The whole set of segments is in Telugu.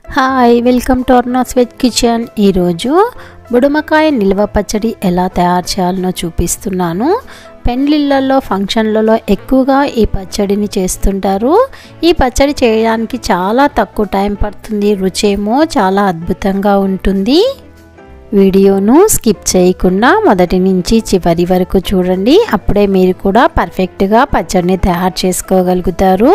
Hi welcome to Arna's veg kitchen. ఈరోజు బుడమకాయ నిల్వ పచ్చడి ఎలా తయారు చేయాలనో చూపిస్తున్నాను. పెండ్లిళ్ళల్లో ఫంక్షన్లలో ఎక్కువగా ఈ పచ్చడిని చేస్తుంటారు. ఈ పచ్చడి చేయడానికి చాలా తక్కువ టైం పడుతుంది, రుచేమో చాలా అద్భుతంగా ఉంటుంది. వీడియోను స్కిప్ చేయకుండా మొదటి నుంచి చివరి వరకు చూడండి, అప్పుడే మీరు కూడా పర్ఫెక్ట్గా పచ్చడిని తయారు చేసుకోగలుగుతారు.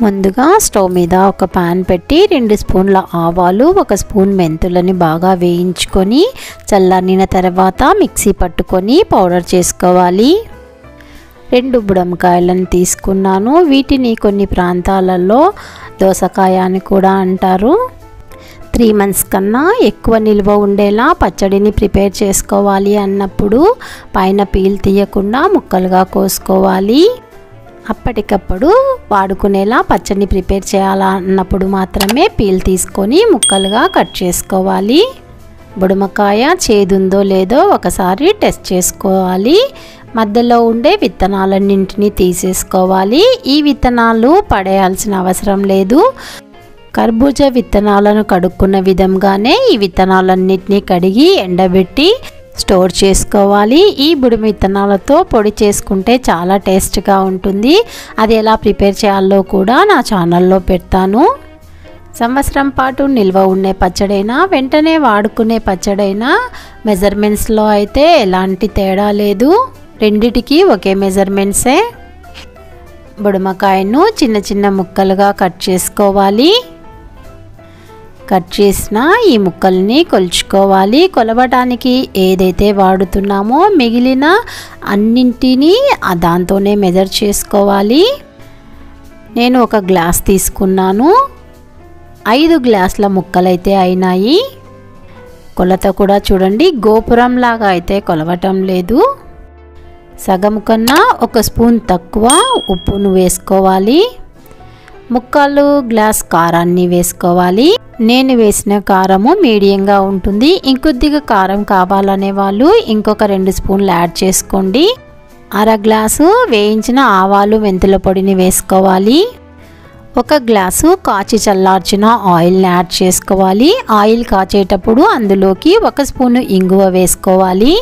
ముందుగా స్టవ్ మీద ఒక పాన్ పెట్టి 2 స్పూన్ల ఆవాలు, 1 స్పూన్ మెంతులని బాగా వేయించుకొని చల్లారిన తర్వాత మిక్సీ పట్టుకొని పౌడర్ చేసుకోవాలి. 2 బుడమకాయలను తీసుకున్నాను. వీటిని కొన్ని ప్రాంతాలలో దోసకాయ అని కూడా అంటారు. 3 months కన్నా ఎక్కువ నిల్వ ఉండేలా పచ్చడిని ప్రిపేర్ చేసుకోవాలి అన్నప్పుడు పైన పీల్ తీయకుండా ముక్కలుగా కోసుకోవాలి. అప్పటికప్పుడు వాడుకునేలా పచ్చడిని ప్రిపేర్ చేయాలన్నప్పుడు మాత్రమే పీల్ తీసుకొని ముక్కలుగా కట్ చేసుకోవాలి. బుడమకాయ చేదుందో లేదో ఒకసారి టెస్ట్ చేసుకోవాలి. మధ్యలో ఉండే విత్తనాలన్నింటినీ తీసేసుకోవాలి. ఈ విత్తనాలు పడేయాల్సిన అవసరం లేదు. కర్బూజా విత్తనాలను కడుక్కున్న విధంగానే ఈ విత్తనాలన్నింటినీ కడిగి ఎండబెట్టి స్టోర్ చేసుకోవాలి. ఈ బుడిమి విత్తనాలతో పొడి చేసుకుంటే చాలా టేస్ట్గా ఉంటుంది. అది ఎలా ప్రిపేర్ చేయాలో కూడా నా ఛానల్లో పెడతాను. సంవత్సరం పాటు నిల్వ ఉండే పచ్చడైనా వెంటనే వాడుకునే పచ్చడైనా మెజర్మెంట్స్లో అయితే ఎలాంటి తేడా లేదు, రెండిటికి ఒకే మెజర్మెంట్సే. బుడమకాయను చిన్న చిన్న ముక్కలుగా కట్ చేసుకోవాలి. కట్ చేసిన ఈ ముక్కల్ని కొలుచుకోవాలి. కొలవడానికి ఏదైతే వాడుతున్నామో మిగిలిన అన్నింటినీ దాంతోనే మెజర్ చేసుకోవాలి. నేను 1 గ్లాస్ తీసుకున్నాను. 5 గ్లాసుల ముక్కలైతే అయినాయి. కొలత కూడా చూడండి, గోపురం లాగా అయితే కొలవటం లేదు. సగం కన్నా 1 స్పూన్ తక్కువ ఉప్పును వేసుకోవాలి. 3 గ్లాస్ కారాన్ని వేసుకోవాలి. నేను వేసిన కారము మీడియంగా ఉంటుంది. ఇంకొద్దిగా కారం కావాలనే వాళ్ళు ఇంకొక 2 స్పూన్లు యాడ్ చేసుకోండి. 1/2 గ్లాసు వేయించిన ఆవాలు మెంతుల పొడిని వేసుకోవాలి. 1 గ్లాసు కాచి చల్లార్చిన ఆయిల్ని యాడ్ చేసుకోవాలి. ఆయిల్ కాచేటప్పుడు అందులోకి 1 స్పూను ఇంగువ వేసుకోవాలి.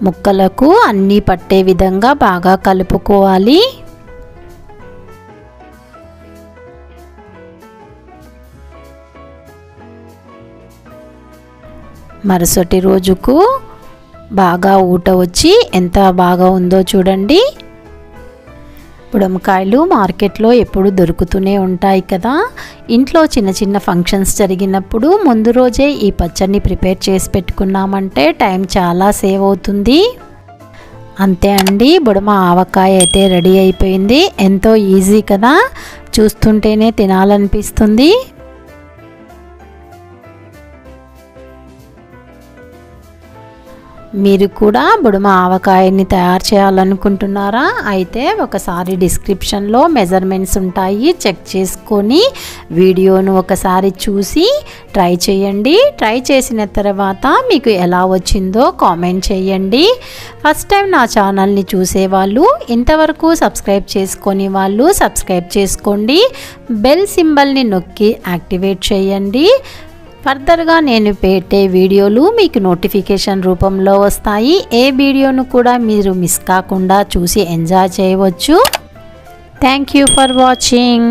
ముక్కలకు అన్నీ పట్టే విధంగా బాగా కలుపుకోవాలి. మరుసటి రోజుకు బాగా ఊట వచ్చి ఎంత బాగా ఉందో చూడండి. బుడమకాయలు మార్కెట్లో ఎప్పుడు దొరుకుతూనే ఉంటాయి కదా. ఇంట్లో చిన్న చిన్న ఫంక్షన్స్ జరిగినప్పుడు ముందు రోజే ఈ పచ్చడిని ప్రిపేర్ చేసి పెట్టుకున్నామంటే టైం చాలా సేవ్ అవుతుంది. అంతే అండి, బుడమ ఆవకాయ అయితే రెడీ అయిపోయింది. ఎంతో ఈజీ కదా, చూస్తుంటేనే తినాలనిపిస్తుంది. మీరు కూడా బుడమ ఆవకాయని తయారు చేయాలనుకుంటున్నారా? అయితే ఒకసారి డిస్క్రిప్షన్లో మెజర్మెంట్స్ ఉంటాయి, చెక్ చేసుకొని వీడియోను ఒకసారి చూసి ట్రై చేయండి. ట్రై చేసిన తర్వాత మీకు ఎలా వచ్చిందో కామెంట్ చేయండి. ఫస్ట్ టైం నా ఛానల్ని చూసేవాళ్ళు, ఇంతవరకు సబ్స్క్రైబ్ చేసుకొని వాళ్ళు సబ్స్క్రైబ్ చేసుకోండి. బెల్ సింబల్ని నొక్కి యాక్టివేట్ చేయండి. ఫర్దర్గా నేను పెట్టే వీడియోలు మీకు నోటిఫికేషన్ రూపంలో వస్తాయి. ఏ వీడియోను కూడా మీరు మిస్ కాకుండా చూసి ఎంజాయ్ చేయవచ్చు. Thank you for watching.